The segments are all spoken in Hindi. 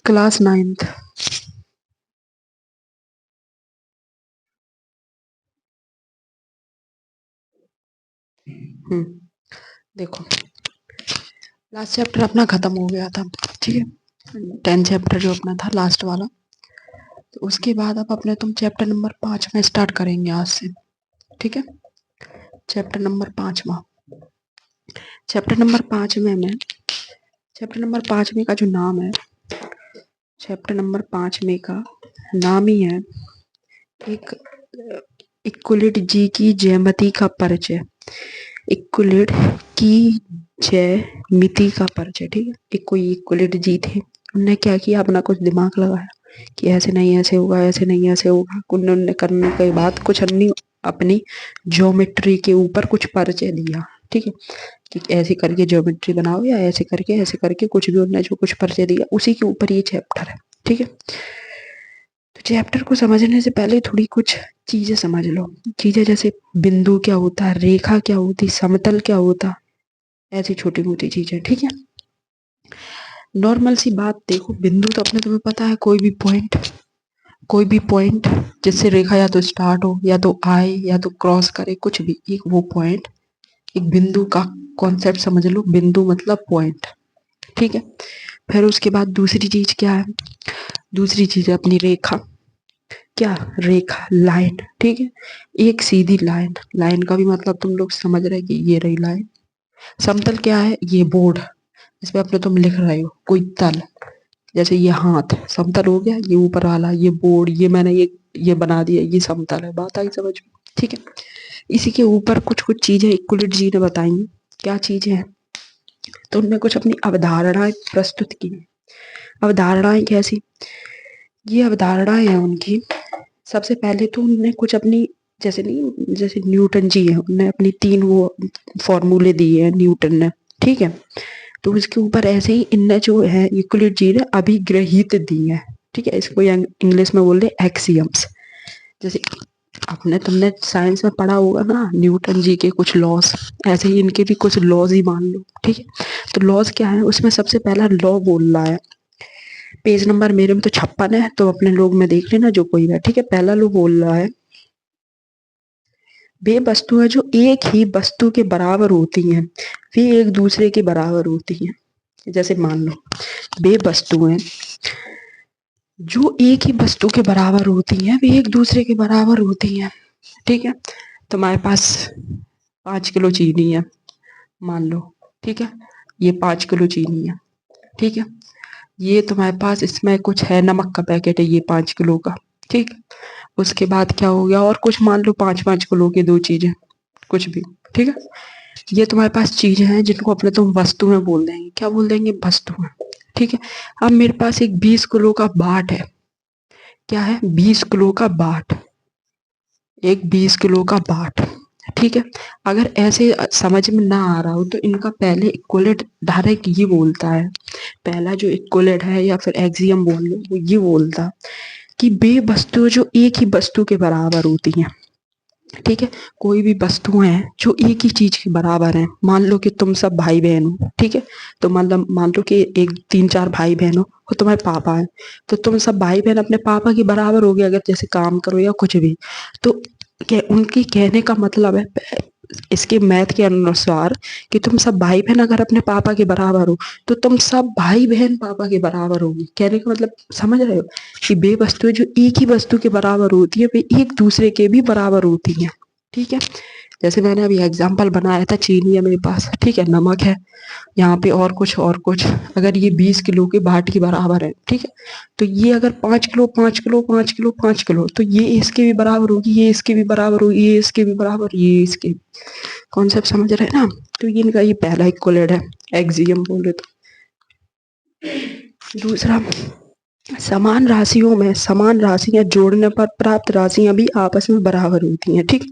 Class 9th। देखो, लास्ट चैप्टर अपना खत्म हो गया था, ठीक है। 10 चैप्टर जो अपना था लास्ट वाला, तो उसके बाद अब अपने तुम चैप्टर नंबर 5 में स्टार्ट करेंगे आज से, ठीक है। चैप्टर नंबर 5वां। चैप्टर नंबर 5 में चैप्टर नंबर 5 में का जो नाम है, चैप्टर नंबर 5 में का नाम ही है एक इक्वलिट जी की ज्यामिति का परिचय। इक्वलिट की ज्यामिति का परिचय, ठीक है। एक कोई इक्वलिट जी थे, उनने क्या किया, अपना कुछ दिमाग लगाया कि ऐसे नहीं ऐसे होगा, ऐसे नहीं ऐसे होगा। उन्होंने करने के बाद कुछ अपनी ज्योमेट्री के ऊपर कुछ परिचय दिया, ठीक है, कि ऐसे करके ज्योमेट्री बनाओ या ऐसे करके कुछ भी उन्होंने जो कुछ परिचय दिया, उसी के ऊपर ये चैप्टर है, ठीक है। तो चैप्टर को समझने से पहले थोड़ी कुछ चीजें समझ लो। चीजें जैसे बिंदु क्या होता है, रेखा क्या होती, समतल क्या होता, ऐसी छोटी मोटी चीजें, ठीक है। नॉर्मल सी बात देखो, बिंदु तो अपने तुम्हें पता है, कोई भी पॉइंट जिससे रेखा या तो स्टार्ट हो या तो आए या तो क्रॉस करे, कुछ भी एक वो पॉइंट, एक बिंदु का कॉन्सेप्ट समझ लो। बिंदु मतलब पॉइंट, ठीक है। फिर उसके बाद दूसरी चीज क्या है, दूसरी चीज है अपनी रेखा। क्या, रेखा, लाइन, ठीक है। एक सीधी लाइन, लाइन का भी मतलब तुम लोग समझ रहे कि ये रही लाइन। समतल क्या है, ये बोर्ड, इसमें अपने तुम लिख रहे हो कोई तल, जैसे ये हाथ समतल हो गया, ये ऊपर वाला ये बोर्ड, ये मैंने ये बना दिया, ये समतल है। बात आई समझ में, ठीक है। इसी के ऊपर कुछ कुछ चीजें इक्वलिट जी ने बताई। क्या चीजें हैं, तो उनने कुछ अपनी अवधारणाएं प्रस्तुत की। अवधारणाएं कैसी, ये अवधारणाएं हैं उनकी। सबसे पहले तो उन्होंने कुछ अपनी, जैसे न्यूटन जी है, उन्होंने अपनी 3 वो फॉर्मूले दिए हैं न्यूटन ने, ठीक है। तो उसके ऊपर ऐसे ही इनने जो है यूक्लिड जी ने अभिग्रहित दी है, ठीक है। इसको इंग्लिश में बोल रहे एक्सियम्स। जैसे अपने तुमने साइंस में पढ़ा होगा ना न्यूटन जी के कुछ लॉस, ऐसे ही इनके भी कुछ लॉज ही मान लो, ठीक है। तो लॉज क्या है, उसमें सबसे पहला लॉ बोल रहा है, पेज नंबर मेरे में तो 56 है, तो अपने लोग में देख लेना जो कोई है, ठीक है। पहला लॉ बोल रहा है, वे वस्तुएं जो एक ही वस्तु के बराबर होती हैं वे एक दूसरे के बराबर होती हैं। जैसे मान लो, वे वस्तुएं जो एक ही वस्तु के बराबर होती हैं वे एक दूसरे के बराबर होती हैं, ठीक है। तुम्हारे पास 5 किलो चीनी है, मान लो, ठीक है। ये 5 किलो चीनी है, ठीक है। ये तुम्हारे पास इसमें कुछ है, नमक का पैकेट है ये 5 किलो का, ठीक। उसके बाद क्या हो गया, और कुछ मान लो 5-5 किलो की 2 चीजें, कुछ भी, ठीक है। ये तुम्हारे पास चीजें हैं जिनको अपने तुम वस्तुएं बोल देंगे। क्या बोल देंगे, वस्तुएं, ठीक है। अब मेरे पास एक 20 किलो का बाट है। क्या है, 20 किलो का बाट, एक 20 किलो का बाट, ठीक है। अगर ऐसे समझ में ना आ रहा हो तो इनका पहले इक्वलेट डायरेक्ट ये बोलता है, पहला जो इक्वलेट है या फिर एक्सियम बोल लो, वो ये बोलता कि वे वस्तुएं जो एक ही वस्तु के बराबर होती हैं, ठीक है। कोई भी वस्तुएं हैं जो एक ही चीज के बराबर हैं, मान लो कि तुम सब भाई बहन हो, ठीक है। तो मतलब मान लो कि एक 3-4 भाई बहन हो और तुम्हारे पापा है, तो तुम सब भाई बहन अपने पापा के बराबर हो गए, अगर जैसे काम करो या कुछ भी। तो उनके कहने का मतलब है, इसके मैथ के अनुसार, कि तुम सब भाई बहन अगर अपने पापा के बराबर हो तो तुम सब भाई बहन पापा के बराबर होगी। कहने का मतलब समझ रहे हो, कि बे वस्तुएं जो एक ही वस्तु के बराबर होती है वे एक दूसरे के भी बराबर होती हैं, ठीक है। जैसे मैंने अभी एग्जाम्पल बनाया था, चीनी है मेरे पास, ठीक है, नमक है यहाँ पे, और कुछ अगर ये 20 किलो के बाट के बराबर है, ठीक है। तो ये अगर 5 किलो 5 किलो 5 किलो 5 किलो, तो ये इसके भी बराबर होगी, ये इसके भी बराबर होगी, ये इसके भी बराबर, ये इसके। कॉन्सेप्ट समझ रहे हैं ना। तो ये इनका ये पहला इक्वलेट है, एक्सियम बोले तो। दूसरा, समान राशियों में समान राशियां जोड़ने पर प्राप्त राशियां भी आपस में बराबर होती हैं, ठीक।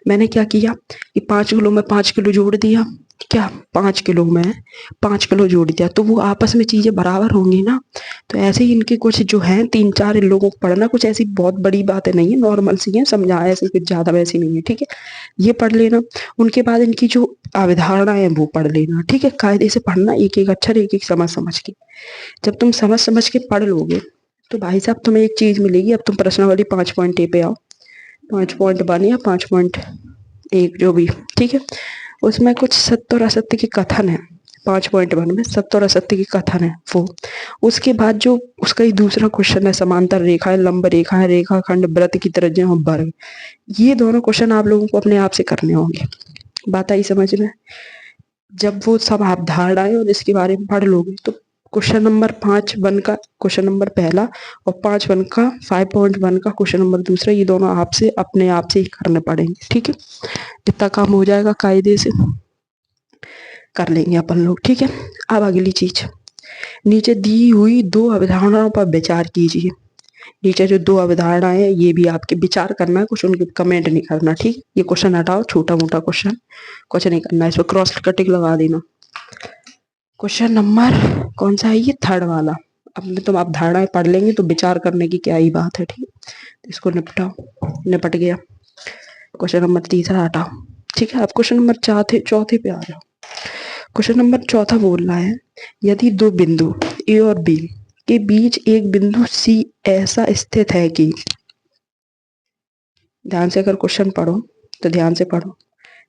मैंने क्या किया कि 5 किलो में 5 किलो जोड़ दिया, क्या 5 किलो में है, 5 किलो जोड़ दिया तो वो आपस में चीजें बराबर होंगी ना। तो ऐसे ही इनके कुछ जो है 3-4 इन लोगों को पढ़ना, कुछ ऐसी बहुत बड़ी बातें नहीं है, नॉर्मल सी है, समझा ऐसे कुछ ज्यादा वैसी नहीं है, ठीक है। ये पढ़ लेना। उनके बाद इनकी जो अवधारणा है वो पढ़ लेना, ठीक है। कायदे से पढ़ना, एक एक अक्षर एक एक समझ समझ के। जब तुम समझ समझ के पढ़ लोगे तो भाई साहब तुम्हें एक चीज मिलेगी। अब तुम प्रश्नावली 5.1 पे आओ, 5.1 या 5.1 जो भी, ठीक है। उसमें कुछ सत्य और असत्य के कथन है। 5.1 में सत्य और असत्य के कथन है वो। उसके बाद जो उसका ही दूसरा क्वेश्चन है, समांतर रेखा है, लंब रेखा है, रेखाखंड, वृत्त की त्रिज्या और वर्ग। ये दोनों क्वेश्चन आप लोगों को अपने आप से करने होंगे। बात आई समझ में? जब वो सब आप धारणाएं और इसके बारे में पढ़ लोगे तो क्वेश्चन नंबर 5.1 का क्वेश्चन नंबर पहला और 5.1 का 5.1 का क्वेश्चन नंबर दूसरा, ये दोनों आपसे अपने आप से ही करने पड़ेंगे, ठीक है। इतना काम हो जाएगा, कायदे से कर लेंगे अपन लोग, ठीक है। अब अगली चीज, नीचे दी हुई 2 अवधारणाओं पर विचार कीजिए। नीचे जो 2 अवधारणाएं हैं ये भी आपके विचार करना है, कुछ उनके कमेंट नहीं करना, ठीक। ये क्वेश्चन हटाओ, छोटा मोटा क्वेश्चन कुछ नहीं करना है, इस पर क्रॉस कटिंग लगा देना। क्वेश्चन नंबर कौन सा है ये? थर्ड वाला। अब तुम आप धारणाएं पढ़ लेंगे तो विचार करने की क्या ही बात है, ठीक है। इसको निपटाओ, निपट गया। क्वेश्चन नंबर तीसरा हटाओ, ठीक है। अब क्वेश्चन नंबर चौथे पे आ जाओ। क्वेश्चन नंबर चौथा बोल रहा है, यदि 2 बिंदु ए और बी के बीच एक बिंदु सी ऐसा स्थित है कि, ध्यान से अगर क्वेश्चन पढ़ो तो ध्यान से पढ़ो।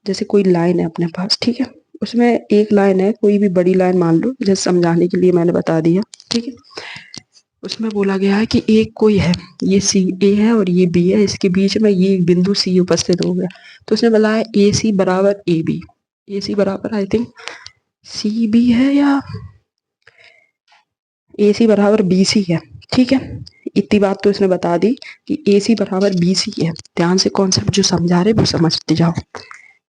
जैसे कोई लाइन है अपने पास, ठीक है। उसमें एक लाइन है, कोई भी बड़ी लाइन मान लो, जैसे समझाने के लिए मैंने बता दिया, ठीक है। उसमें बोला गया है कि एक कोई है, ये सी ए है और ये बी है, इसके बीच में ये एक बिंदु सी उपस्थित हो गया। तो उसने बोला है ए सी बराबर ए बी। ए सी बराबर आई थिंक सी बी है या ए सी बराबर बी सी है, ठीक है। इतनी बात तो इसने बता दी कि ए सी बराबर बी सी है। ध्यान से कॉन्सेप्ट जो समझा रहे वो समझते जाओ।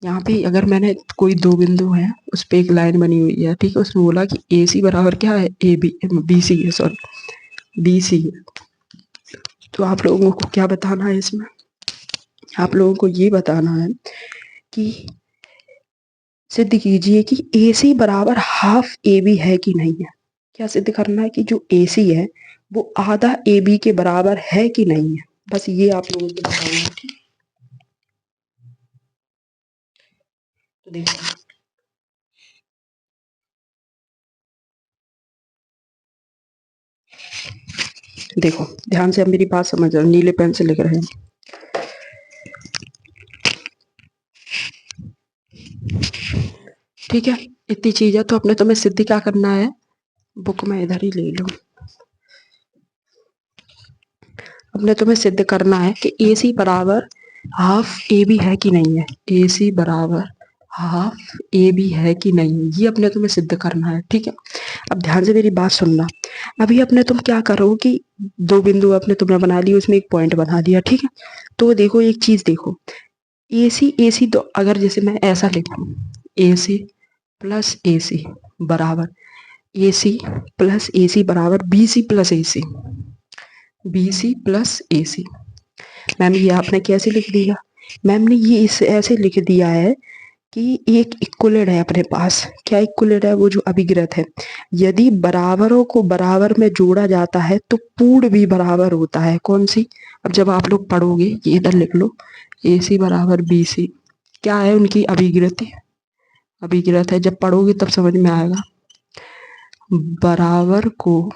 यहाँ पे अगर मैंने कोई 2 बिंदु है, उस पर एक लाइन बनी हुई है, ठीक है। उसने बोला कि ए सी बराबर क्या है? ए बी बी सी है, सॉरी बी सी है। तो आप लोगों को क्या बताना है इसमें? आप लोगों को ये बताना है कि सिद्ध कीजिए कि ए सी बराबर हाफ ए बी है कि नहीं है। क्या सिद्ध करना है कि जो ए सी है वो आधा ए बी के बराबर है कि नहीं है। बस ये आप लोगों को बताना है, ठीक। तो देखो ध्यान से, अब मेरी बात समझ रहे, नीले पेन से लिख रहे हैं। ठीक है, इतनी चीज है तो अपने तुम्हें सिद्ध क्या करना है, बुक में इधर ही ले लो। अपने तुम्हें सिद्ध करना है कि ए सी बराबर हाफ ए बी है कि नहीं है। ए सी बराबर हाफ ए बी है कि नहीं है, ये अपने तुम्हें सिद्ध करना है, ठीक है। अब ध्यान से मेरी बात सुनना। अभी अपने तुम क्या करो कि 2 बिंदु अपने तुमने बना लिए, उसमें एक पॉइंट बना दिया, ठीक है। तो देखो एक चीज देखो, ए सी तो अगर जैसे मैं ऐसा लिखूं, ए सी प्लस ए सी बराबर ए सी प्लस ए सी बराबर बी सी प्लस ए सी, बी सी प्लस ए सी। मैम ये आपने कैसे लिख दिया? मैम ने ये इस ऐसे लिख दिया है कि एक इक्वलेट है अपने पास। क्या इक्वलेट है? वो जो अभिग्रत है। यदि बराबरों को बराबर में जोड़ा जाता है तो पूर्ण भी बराबर होता है। कौन सी? अब जब आप लोग पढ़ोगे, ये इधर लिख लो, ए सी बराबर बी सी, क्या है उनकी अभिग्रति? अभिग्रत है, जब पढ़ोगे तब समझ में आएगा। बराबर को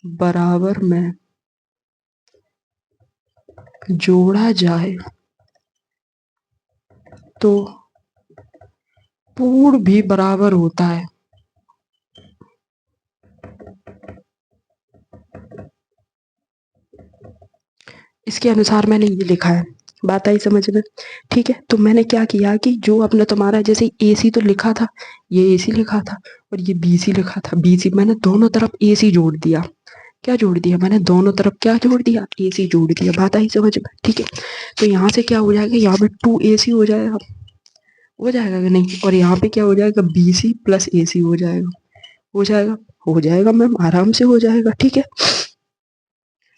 बराबर में जोड़ा जाए तो पूर्ण भी बराबर होता है। इसके अनुसार मैंने ये लिखा है। बात आई समझ में? ठीक है, तो मैंने क्या किया कि जो अपने तुम्हारा जैसे ए सी तो लिखा था, ये ए सी लिखा था और ये बी सी लिखा था, बी सी मैंने दोनों तरफ ए सी जोड़ दिया। क्या जोड़ दिया मैंने? दोनों तरफ क्या जोड़ दिया? ए सी जोड़ दिया। बात आई समझ में? ठीक है, तो यहाँ से क्या हो जाएगा, यहाँ पे 2 ए सी हो जाएगा कि नहीं? और यहाँ पे क्या हो जाएगा, बी सी प्लस ए सी हो जाएगा। हो जाएगा, हो जाएगा मैम, आराम से हो जाएगा, ठीक है।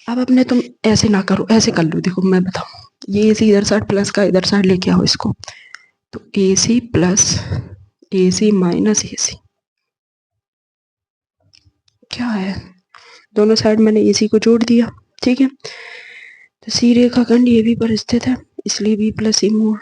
अब अपने तुम ऐसे ना करो, ऐसे कर लो। देखो मैं बताऊं, ये इसी इधर साइड प्लस का इधर साइड लेके आओ इसको, तो AC plus AC minus AC क्या है, दोनों साइड मैंने AC को जोड़ दिया, ठीक है। तो C रेखाखंड AB पर स्थित है, इसलिए B प्लस C मोड़।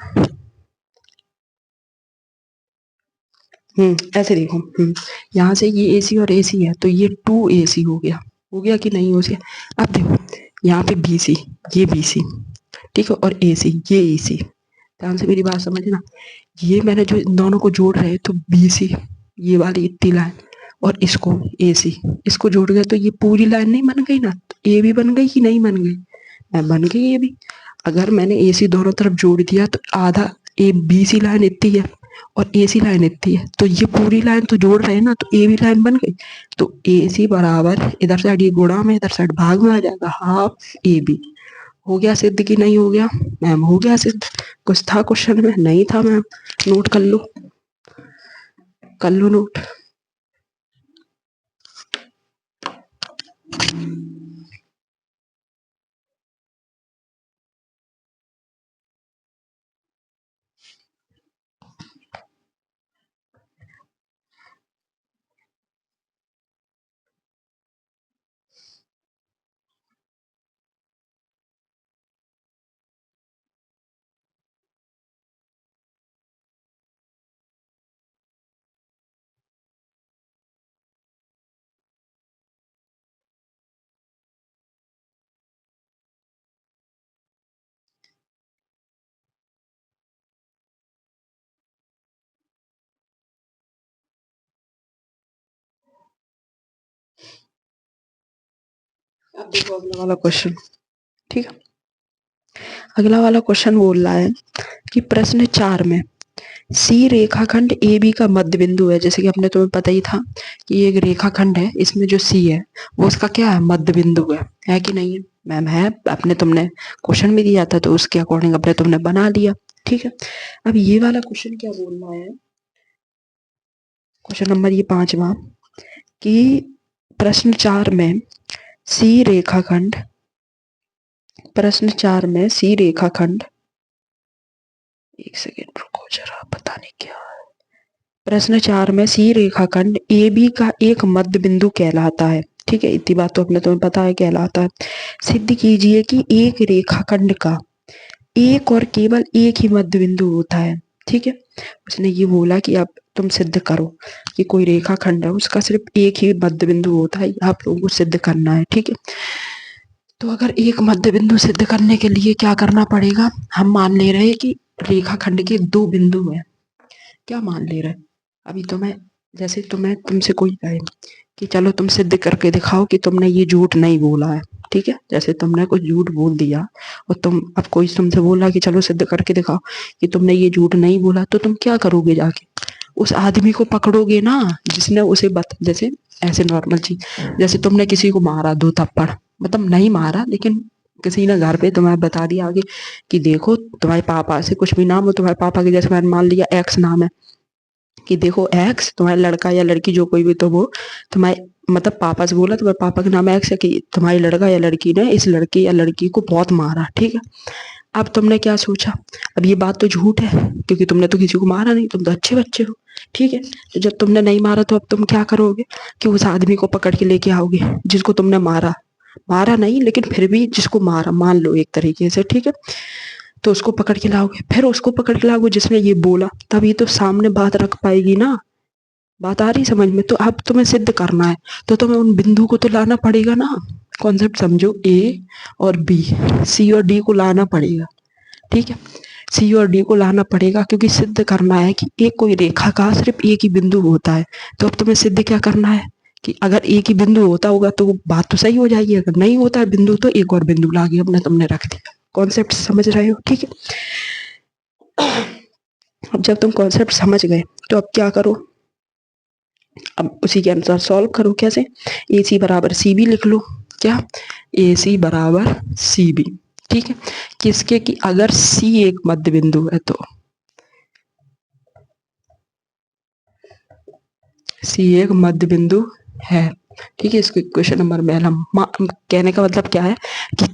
ऐसे देखो, यहाँ से ये AC और AC है, तो ये 2AC हो गया कि नहीं हो गया। अब देखो यहाँ पे BC, ये BC, ठीक है, और AC, ये AC। ध्यान से मेरी बात समझना, ये मैंने जो इन दोनों को जोड़ रहे तो BC, ये वाली इतनी लाइन, और इसको AC, इसको जोड़ गए तो ये पूरी लाइन नहीं बन गई ना, तो A भी बन गई कि नहीं बन गई, बन गई ये भी। अगर मैंने AC दोनों तरफ जोड़ दिया तो आधा ए BC लाइन इतनी है और AC लाइन इतनी है, तो ये पूरी लाइन तो जोड़ रहे हैं ना, तो ए भी लाइन बन गई। तो AC बराबर इधर साइड ये गुणा में, इधर साइड भाग में आ जाएगा, हाफ AB। हो गया सिद्ध कि नहीं हो गया मैम? हो गया सिद्ध। कुछ था क्वेश्चन में? नहीं था मैम। नोट कर लो, कर लो नोट। अब देखो अगला वाला क्वेश्चन, ठीक है। अगला वाला क्वेश्चन बोल रहा है कि प्रश्न 4 में सी रेखाखंड ए बी का मध्य बिंदु है। जैसे कि अपने तुम्हें पता ही था कि ये एक रेखाखंड है, इसमें जो सी है वो उसका क्या है, मध्य बिंदु है कि नहीं है? मैम है, अपने तुमने क्वेश्चन भी दिया था तो उसके अकॉर्डिंग अपने तुमने बना लिया, ठीक है। अब ये वाला क्वेश्चन क्या बोल रहा है, क्वेश्चन नंबर ये 5वां, कि प्रश्न 4 में सी रेखाखंड, प्रश्न 4 में सी रेखाखंड, एक सेकेंड रुको जरा, पता नहीं क्या है। प्रश्न 4 में सी रेखाखंड ए बी का एक मध्य बिंदु कहलाता है, ठीक है। इतनी बात तो अपने तुम्हें पता है, कहलाता है। सिद्ध कीजिए कि एक रेखाखंड का एक और केवल एक ही मध्य बिंदु होता है, ठीक है। उसने ये बोला कि अब तुम सिद्ध करो कि कोई रेखाखंड है उसका सिर्फ एक ही मध्य बिंदु होता है, आप लोगों को सिद्ध करना है, ठीक है। तो अगर एक मध्य बिंदु सिद्ध करने के लिए क्या करना पड़ेगा, हम मान ले रहे हैं कि रेखाखंड के दो बिंदु हैं। क्या मान ले रहे हैं? अभी तो मैं, जैसे तुम्हें तुमसे कोई कहे कि चलो तुम सिद्ध करके दिखाओ कि तुमने ये झूठ नहीं बोला है, ठीक है। जैसे तुमने कुछ झूठ बोल दिया और तुम, अब कोई तुमसे बोला कि चलो सिद्ध करके दिखाओ कि तुमने ये झूठ नहीं बोला, तो तुम क्या करोगे, जाके उस आदमी को पकड़ोगे ना जिसने उसे जैसे ऐसे नॉर्मल चीज, जैसे तुमने किसी को मारा 2 थप्पड़, मतलब नहीं मारा लेकिन किसी ने घर पे तुम्हें बता दिया आगे कि देखो तुम्हारे पापा से कुछ भी नाम हो, तुम्हारे पापा के जैसे मैंने मान लिया एक्स नाम है, कि देखो एक्स तुम्हारा लड़का या लड़की जो कोई भी तो वो तुम्हारे, मतलब पापा से बोला तुम्हारे पापा का नाम एक्स है कि तुम्हारी लड़का या लड़की ने इस लड़के या लड़की को बहुत मारा, ठीक है। अब तुमने क्या सोचा, अब ये बात तो झूठ है क्योंकि तुमने तो किसी को मारा नहीं, तुम तो अच्छे बच्चे हो, ठीक है। तो जब तुमने नहीं मारा तो अब तुम क्या करोगे कि उस आदमी को पकड़ के लेके आओगे जिसको तुमने मारा, मारा नहीं लेकिन फिर भी जिसको मारा मान लो एक तरीके से, ठीक है। तो उसको पकड़ के लाओगे, फिर उसको पकड़ के लाओगे जिसने ये बोला, तभी तो सामने बात रख पाएगी ना। बात आ रही समझ में? तो अब तुम्हें सिद्ध करना है तो तुम्हें उन बिंदु को तो लाना पड़ेगा ना। कॉन्सेप्ट समझो, ए और बी, सी और डी को लाना पड़ेगा, ठीक है। सी और डी को लाना पड़ेगा क्योंकि सिद्ध करना है कि एक कोई रेखा का सिर्फ एक ही बिंदु होता है। तो अब तुम्हें सिद्ध क्या करना है कि अगर एक ही बिंदु होता होगा तो बात तो सही हो जाएगी, अगर नहीं होता है बिंदु तो एक और बिंदु लाके अपने तुमने रख दिया। कॉन्सेप्ट समझ रहे हो, ठीक है। अब जब तुम कॉन्सेप्ट समझ गए तो अब क्या करो, अब उसी के अनुसार सॉल्व करो। कैसे? ए सी बराबर सी बी लिख लो। क्या? ए सी बराबर सी बी, ठीक है। किसके? कि अगर सी एक मध्य बिंदु है तो सी एक मध्य बिंदु है, ठीक है। इसको क्वेश्चन नंबर में हम कहने का मतलब क्या है कि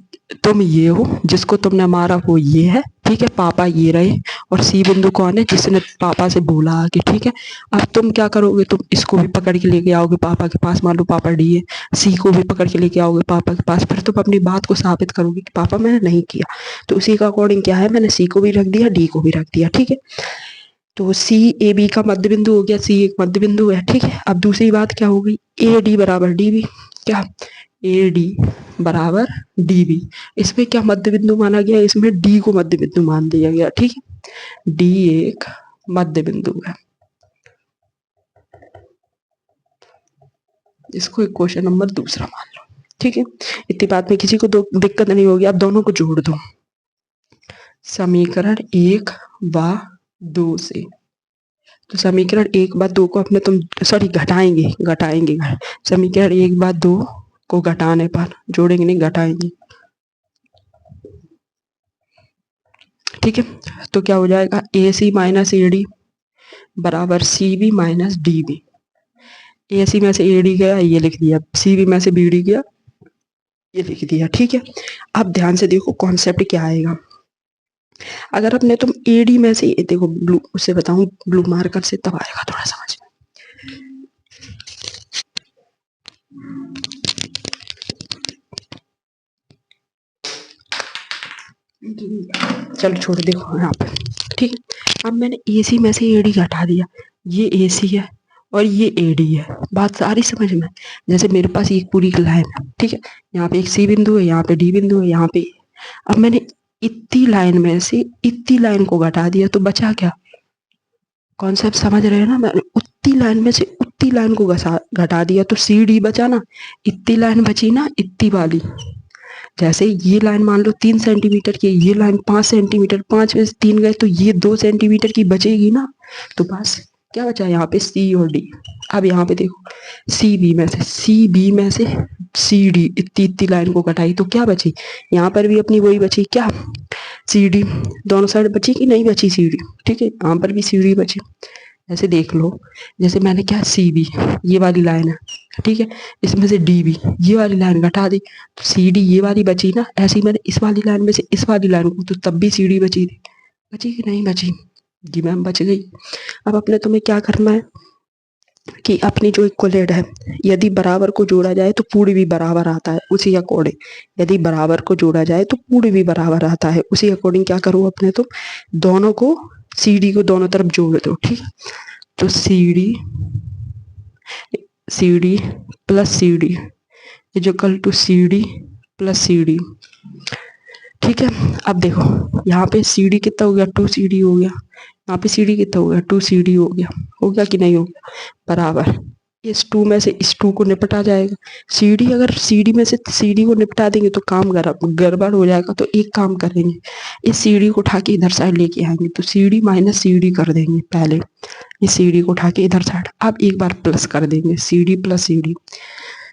तुम ये हो, जिसको तुमने मारा वो ये है, ठीक है, पापा ये रहे, और सी बिंदु कौन है, जिसने पापा से बोला आगे, ठीक है। अब तुम क्या करोगे, तुम इसको भी पकड़ के लेके आओगे पापा के पास, मान लो पापा डी है, सी को भी पकड़ के लेके आओगे पापा के पास, फिर तुम अपनी बात को साबित करोगे कि पापा मैंने नहीं किया। तो उसी का अकॉर्डिंग क्या है, मैंने सी को भी रख दिया, डी को भी रख दिया, ठीक है। तो सी ए बी का मध्य बिंदु हो गया, सी एक मध्य बिंदु है, ठीक है। अब दूसरी बात क्या हो गई, ए डी बराबर डी बी, क्या, ए डी बराबर डी बी। इसमें क्या मध्य बिंदु माना गया, इसमें डी को मध्य बिंदु मान दिया गया, ठीक है। डी एक मध्य बिंदु है, इसको एक क्वेश्चन नंबर दूसरा मान लो, ठीक है। इतनी बात में किसी को दिक्कत नहीं होगी। अब दोनों को जोड़ दो, समीकरण एक व दो से। तो समीकरण एक बार दो को अपने तुम सॉरी घटाएंगे, समीकरण एक बार दो को घटाने पर, जोड़ेंगे नहीं घटाएंगे, ठीक है। तो क्या हो जाएगा, ए सी माइनस ए डी बराबर c b minus d b. A c में से ए डी गया, ये लिख दिया, सी बी में से बी डी गया, ये लिख दिया, ठीक है। अब ध्यान से देखो कॉन्सेप्ट क्या आएगा। अगर अपने तुम ए डी में से, देखो ब्लू उससे बताऊं, ब्लू मार्कर से तब आएगा थोड़ा समझ। चलो छोड़, देखो यहाँ पे, ठीक है। अब मैंने ए सी में से ए डी घटा दिया, ये ए सी है और ये ए डी है, बात सारी समझ में। जैसे मेरे पास एक पूरी लाइन है, ठीक है, यहाँ पे एक सी बिंदु है, यहाँ पे डी बिंदु है, यहाँ पे। अब मैंने इतनी लाइन में से इतनी लाइन को घटा दिया, तो बचा क्या, कॉन्सेप्ट समझ रहे हैं ना। मैंने उतनी लाइन में से उतनी लाइन को घटा दिया, तो सी डी बचा ना, इतनी लाइन बची ना, इतनी वाली। जैसे ये लाइन मान लो 3 सेंटीमीटर की, ये लाइन 5 सेंटीमीटर, 5 में से 3 गए तो ये 2 सेंटीमीटर की बचेगी ना। तो बस क्या बचा यहाँ पे, सी और डी। अब यहाँ पे देखो, सी बी में से सी डी, इतनी इतनी लाइन को कटाई तो क्या बची, यहाँ पर भी अपनी वही बची, क्या, सी डी। दोनों साइड बची कि नहीं बची सी डी, ठीक है, यहाँ पर भी सी डी बची। ऐसे देख लो, जैसे मैंने क्या, सी बी ये वाली लाइन है, ठीक है, इसमें से डी बी ये वाली लाइन घटा दी, तो सी डी ये वाली बची ना। ऐसे ही मैंने इस वाली लाइन में से इस वाली लाइन को, तो तब भी सी डी बची थी, बची कि नहीं बची, जी मैम बच गई। अब अपने तुम्हें क्या करना है कि अपनी जो इक्वलेट है, यदि बराबर को जोड़ा जाए तो पूरी भी बराबर आता है, उसी अकॉर्डिंग यदि बराबर को जोड़ा जाए तो पूरी भी बराबर आता है, उसी अकॉर्डिंग क्या करो अपने तुम, दोनों को सी डी को दोनों तरफ जोड़ दो, ठीक है। तो C D plus C D equal to C D plus C D, ठीक है। अब देखो यहाँ पे सी डी कितना हो गया, 2 CD हो गया, यहाँ पे सी डी कितना हो गया, 2 CD हो गया कि नहीं हो गया, बराबर। इस 2 में से इस 2 को निपटा जाएगा, सी डी अगर सी डी में से सी डी को निपटा देंगे तो काम गड़बड़ हो जाएगा। तो एक काम करेंगे, इस सी डी को उठा के इधर साइड लेके आएंगे, तो C D minus C D कर देंगे पहले, इस सी डी को उठा के इधर साइड, अब एक बार प्लस कर देंगे, C D plus C D,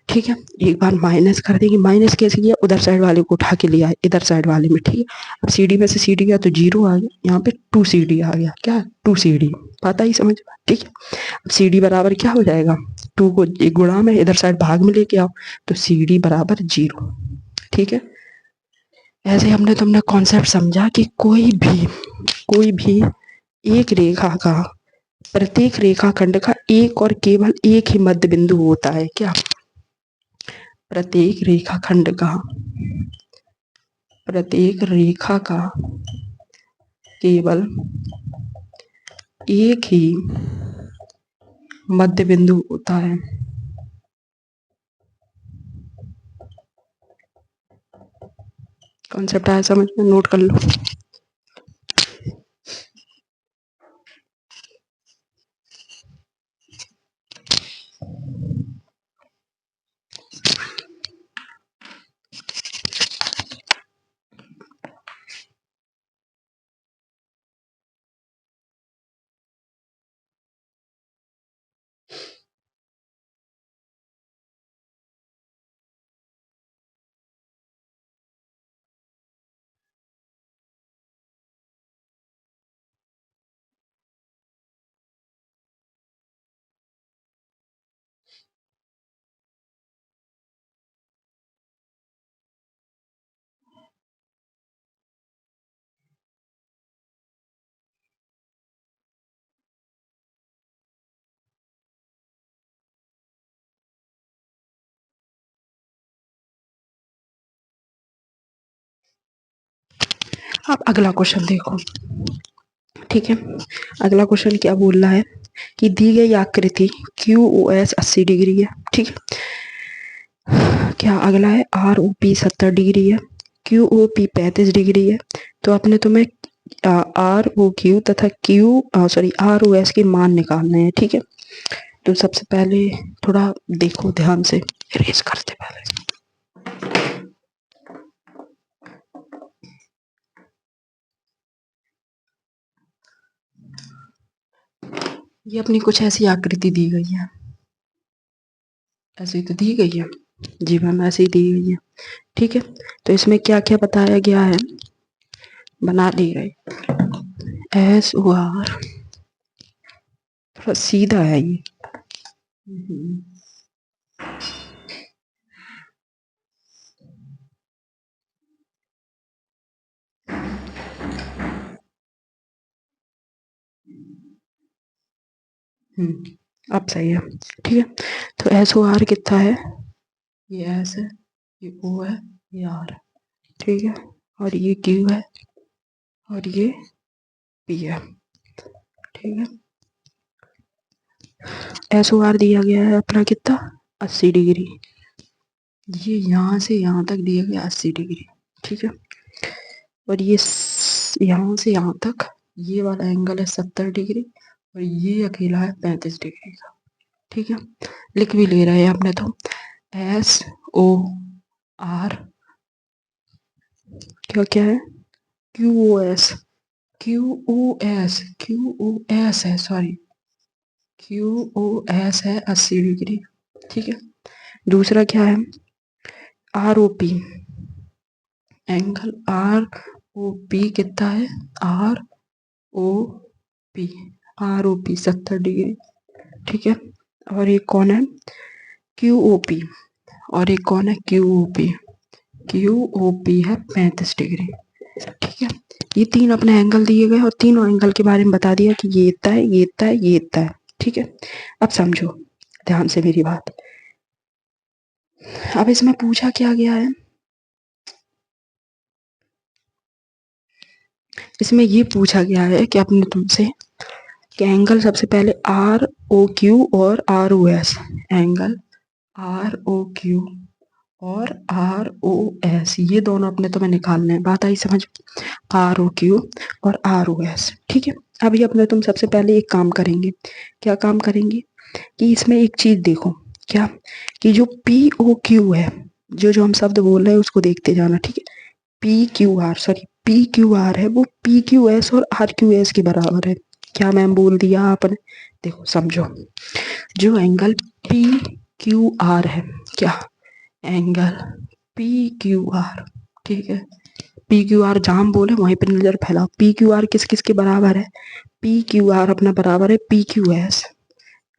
ठीक है। एक बार माइनस कर देंगे, माइनस कैसे किया, उधर साइड वाले को उठा के लिया है इधर साइड वाले में, ठीक है। अब सी डी में से सी डी गया तो 0 आ गया, यहाँ पे 2 CD आ गया, क्या 2 CD, पता ही समझ में, ठीक है। अब सी डी बराबर क्या हो जाएगा, 2 को एक गुणा में इधर साइड भाग में लेके आओ, तो सी डी बराबर 0, ठीक है। ऐसे हमने तुमने कॉन्सेप्ट समझा कि कोई भी एक रेखा का, प्रत्येक रेखाखंड का एक और केवल एक ही मध्य बिंदु होता है, क्या, प्रत्येक रेखा का केवल एक ही मध्य बिंदु होता है। कॉन्सेप्ट आया समझ में, नोट कर लो। अब अगला क्वेश्चन देखो, ठीक है। अगला क्वेश्चन क्या बोल रहा है कि दी गई आकृति क्यू ओ एस 80 डिग्री है, ठीक है। क्या अगला है आर ओ पी 70 डिग्री है, क्यू ओ पी 35 डिग्री है। तो अपने तुम्हें आर ओ क्यू तथा आर ओ एस के मान निकालने हैं, ठीक है। तो सबसे पहले थोड़ा देखो ध्यान से, इरेज करते पहले। ये अपनी कुछ ऐसी आकृति दी गई है, ऐसी तो दी गई है जी मैम, ऐसे ही दी गई है, ठीक है। तो इसमें क्या क्या बताया गया है, बना दी गई एस ओ आर, थोड़ा सीधा है ये। अब सही है, ठीक है। तो एस ओ आर कितना है, ये एस है, ये ओ है, ये आर है, ठीक है। और ये क्यू है और ये पी है, ठीक है। एस ओ आर दिया गया है अपना कितना 80 डिग्री, ये यहाँ से यहाँ तक दिया गया 80 डिग्री, ठीक है। और ये यहाँ से यहाँ तक ये वाला एंगल है 70 डिग्री और ये अकेला है 35 डिग्री का, ठीक है। लिख भी ले रहे हैं आपने तो एस ओ आर क्या क्या है Q O S, Q O S है, सॉरी क्यू ओ एस है 80 डिग्री, ठीक है। दूसरा क्या है R O P, angle R O P कितना है, R O P, R O P 70 degree, ठीक है। और ये कौन है क्यू ओ पी, और एक कौन है Q O P, Q O P है 35 डिग्री, ठीक है। ये तीन अपने एंगल दिए गए और तीनों एंगल के बारे में बता दिया कि ये इतना है, ये इतना है, ये इतना है, ठीक है। अब समझो ध्यान से मेरी बात। अब इसमें पूछा क्या गया है, इसमें ये पूछा गया है कि अपने तुमसे कि एंगल सबसे पहले आर ओ क्यू और R O S, angle R O Q और आर ओ एस, ये दोनों अपने तुम्हें निकालने हैं, बात आई समझ, आर ओ क्यू और आर ओ एस, ठीक है। अभी अपने तुम सबसे पहले एक काम करेंगे, क्या काम करेंगे कि इसमें एक चीज देखो, क्या कि जो पी ओ क्यू है, जो जो हम शब्द बोल रहे हैं उसको देखते जाना, ठीक है। P Q are, sorry P Q are है वो पी क्यू एस और आर क्यू एस के बराबर है, क्या मैम बोल दिया आपने, देखो समझो, जो एंगल पी क्यू आर है, क्या एंगल पी क्यू आर, ठीक है। पी क्यू आर जहां बोले वहीं पर नजर फैलाओ, पी क्यू आर किस किस के बराबर है, पी क्यू आर अपना बराबर है P Q S,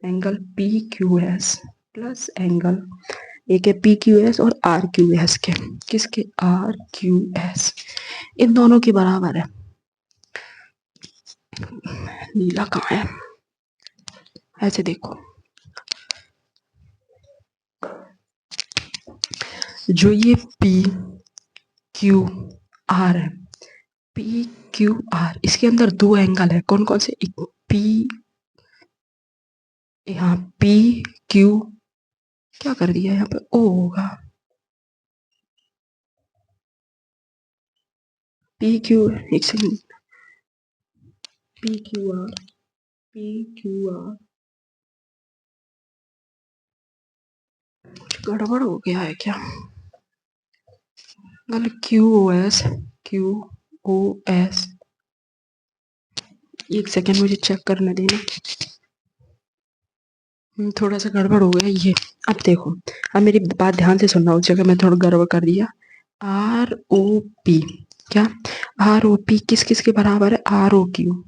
angle P Q S plus angle एक है पी क्यू एस और आर क्यू एस के, किसके आर क्यू एस, इन दोनों के बराबर है। नीला कहाँ है, ऐसे देखो, जो ये पी क्यू आर है, पी क्यू आर, इसके अंदर दो एंगल है, कौन कौन से, एक पी, यहाँ पी क्यू, क्या कर दिया यहाँ पे ओ होगा, पी क्यू, एक second, P Q R, P Q R, कुछ गड़बड़ हो गया है क्या, मतलब Q O S, Q O S, एक सेकंड मुझे चेक करने देना, थोड़ा सा गड़बड़ हो गया ये। अब देखो, अब मेरी बात ध्यान से सुनना, उस जगह मैं थोड़ा गड़बड़ कर दिया, आर ओ पी, क्या आर ओ पी किस किस के बराबर है, R O Q,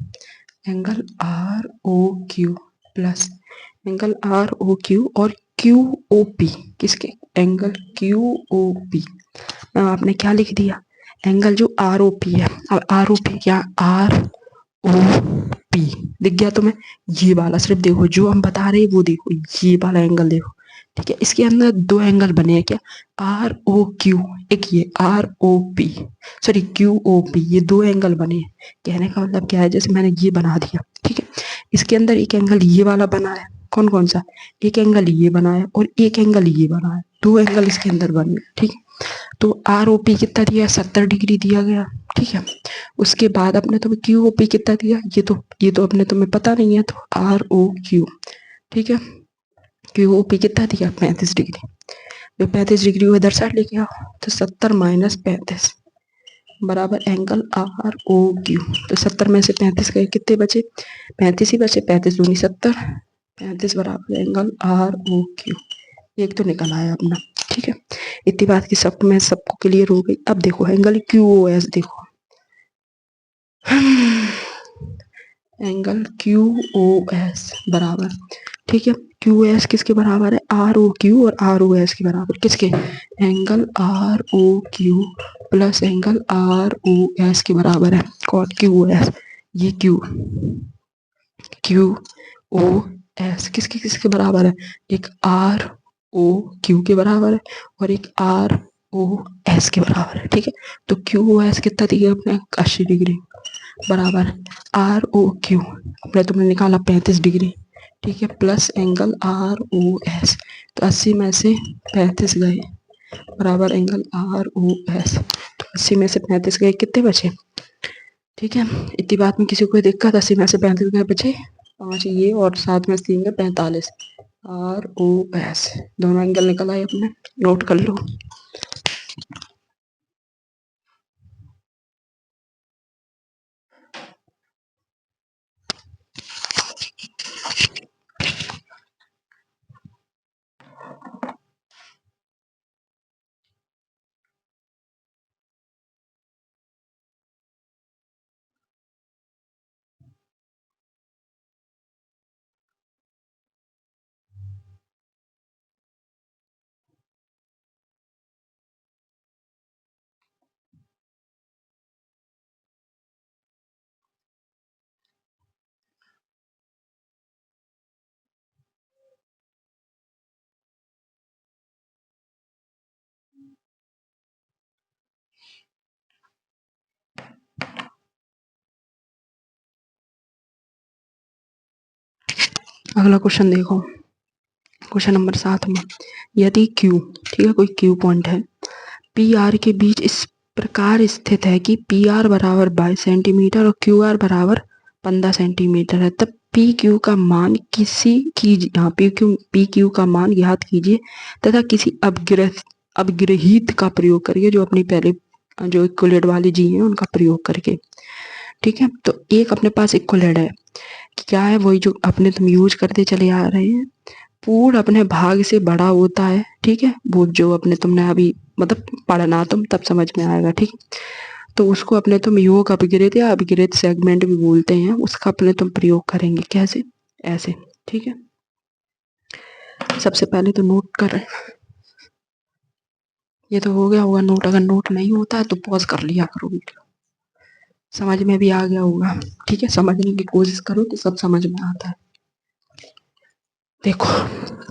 angle R O Q plus angle R O Q और क्यू ओ पी, किसके एंगल क्यू ओ पी, आपने क्या लिख दिया, एंगल जो आर ओ पी है, अब आर ओ पी क्या आर ओ पी दिख गया तुम्हें, ये वाला सिर्फ देखो जो हम बता रहे हैं वो देखो, ये वाला एंगल देखो, ठीक है, इसके अंदर दो एंगल बने हैं क्या, आर ओ क्यू, एक ये R O P, sorry Q O P, ये दो एंगल बने हैं। कहने का मतलब क्या है, जैसे मैंने ये बना दिया, ठीक है, इसके अंदर एक एंगल ये वाला बना है, कौन कौन सा, एक एंगल ये बना है और एक एंगल ये बना है, दो एंगल इसके अंदर बने हैं, ठीक है। तो आर ओ पी कितना दिया, 70 डिग्री दिया गया, ठीक है। उसके बाद अपने तुम्हें क्यू ओ पी कितना दिया, ये तो अपने तुम्हें पता नहीं है, तो आर ओ क्यू, ठीक है। क्यू ओ पी कितना दिया, 35 डिग्री, जो 35 डिग्री को इधर साइड लेके आओ, तो 70 - 35 बराबर एंगल आर ओ क्यू। तो 70 में से 35 गए, कितने बचे, 35 ही बचे, 35 दूनी 70, 35 बराबर एंगल आर ओ क्यू, एक तो निकल आया अपना, ठीक है। इतनी बात की सब में सबको क्लियर हो गई। अब देखो एंगल क्यू ओ एस, देखो एंगल क्यू ओ एस बराबर, ठीक है, क्यू एस किसके बराबर है, आर ओ क्यू, और आर ओ एस के बराबर किसके, angle R O Q plus angle R O S के बराबर है, कॉट क्यू एस, ये क्यू क्यू ओ एस किसके किसके बराबर है, एक आर ओ क्यू के बराबर है और एक आर ओ एस के बराबर है, ठीक है। तो क्यू ओ एस कितना दिया अपने, 80 डिग्री बराबर आर ओ क्यू, अपने तुमने निकाला 35 डिग्री, ठीक है, plus angle R O S, तो 80 में से 35 गए बराबर एंगल आर ओ एस, तो 80 में से 35 गए, कितने बचे, ठीक है। इतनी बात में किसी को दिक्कत, 80 में से 35 गए बचे 5, ये और 7 में से 3 गए 45, आर ओ एस, दोनों एंगल निकल आए अपने, नोट कर लो। अगला क्वेश्चन देखो, क्वेश्चन नंबर 7 में, यदि क्यू, ठीक है, कोई क्यू पॉइंट है, पी आर के बीच इस प्रकार स्थित है कि पी आर बराबर 22 सेंटीमीटर और क्यू आर बराबर 15 सेंटीमीटर है, तब पी क्यू का मान पी क्यू का मान ज्ञात कीजिए तथा किसी अपग्रहित का प्रयोग करिए, जो अपनी पहले जो इक्वलेट वाली जी है उनका प्रयोग करके, ठीक है। तो एक अपने पास इक्वलेट है, क्या है, वही जो अपने तुम यूज करते चले आ रहे हैं, पूर्ण अपने भाग से बड़ा होता है, ठीक है, वो जो अपने तुमने अभी मतलब पढ़ना तुम तब समझ में आएगा, ठीक। तो उसको अपने तुम योग अपग्रेड या अपग्रेड सेगमेंट भी बोलते हैं, उसका अपने तुम प्रयोग करेंगे, कैसे, ऐसे, ठीक है। सबसे पहले तो नोट कर, ये तो हो गया होगा नोट, अगर नोट नहीं होता है तो पॉज कर लिया करो वीडियो, समझ में भी आ गया होगा, ठीक है, समझने की कोशिश करो तो सब समझ में आता है। देखो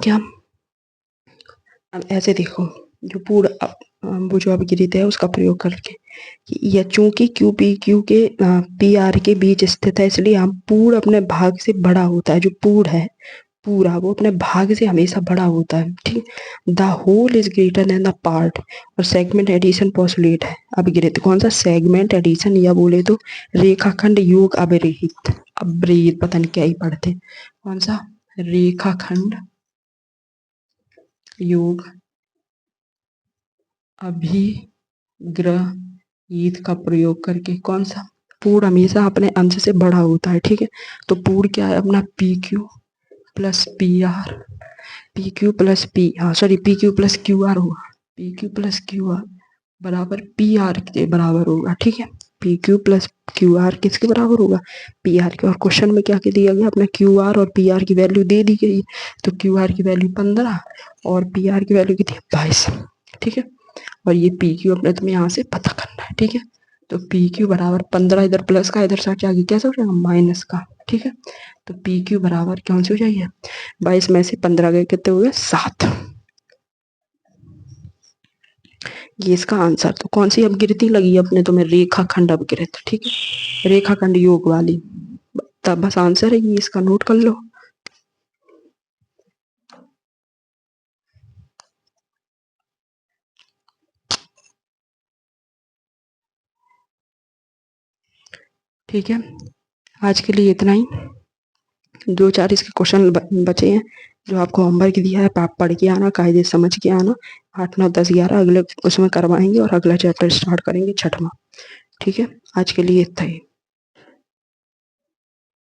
क्या, अब ऐसे देखो, जो पूर्ण वो जो अपग्रहित है उसका प्रयोग करके, या चूंकि क्यू पी क्यू के पी आर के बीच स्थित है, इसलिए हम पूर्ण अपने भाग से बड़ा होता है, जो पूर्ण है पूरा वो अपने भाग से हमेशा बड़ा होता है, ठीक। The whole is greater than the part, और सेगमेंट एडिशन पोस्टुलेट है, अपग्रहित कौन सा, सेगमेंट एडिशन, या बोले तो रेखाखंड योग अवरहित, अवरहित पता नहीं क्या ही पढ़ते, कौन सा, रेखाखंड योग अभिग्रहित का प्रयोग करके, कौन सा, पूर्ण हमेशा अपने अंश से बड़ा होता है, ठीक है। तो पूर्ण क्या है अपना, P Q plus P R, P Q plus P, हाँ sorry, P Q plus Q R होगा, P Q plus Q R बराबर पी आर के बराबर होगा, ठीक है। P Q plus Q R किसके बराबर होगा, पी आर के, और क्वेश्चन में क्या दिया गया अपना, क्यू आर और पी आर की वैल्यू दे दी गई है, तो क्यू आर की वैल्यू 15 और पी आर की वैल्यू कितनी, 22, ठीक है। और ये पी क्यू अपने तुम्हें यहाँ से पता करना है, ठीक है। तो पी क्यू बराबर 15, इधर प्लस का इधर साइड आगे कैसे हो जाएगा, माइनस का, ठीक है। तो पी क्यू बराबर कौन सी हो जाएगी, 22 में से 15 गए, कितने हो गए, 7, ये इसका आंसर। तो कौन सी अपकृति लगी अपने तुम्हें? रेखाखंड अपकृत। ठीक है, रेखाखंड योग वाली। तब बस आंसर है ये, इसका नोट कर लो। ठीक है, आज के लिए इतना ही। 2-4 इसके क्वेश्चन बचे हैं जो आपको होमवर्क दिया है, आप पढ़ के आना, कायदे समझ के आना। 8, 9, 10, 11 अगले उसमें करवाएंगे और अगला चैप्टर स्टार्ट करेंगे 6वां। ठीक है, आज के लिए इतना ही।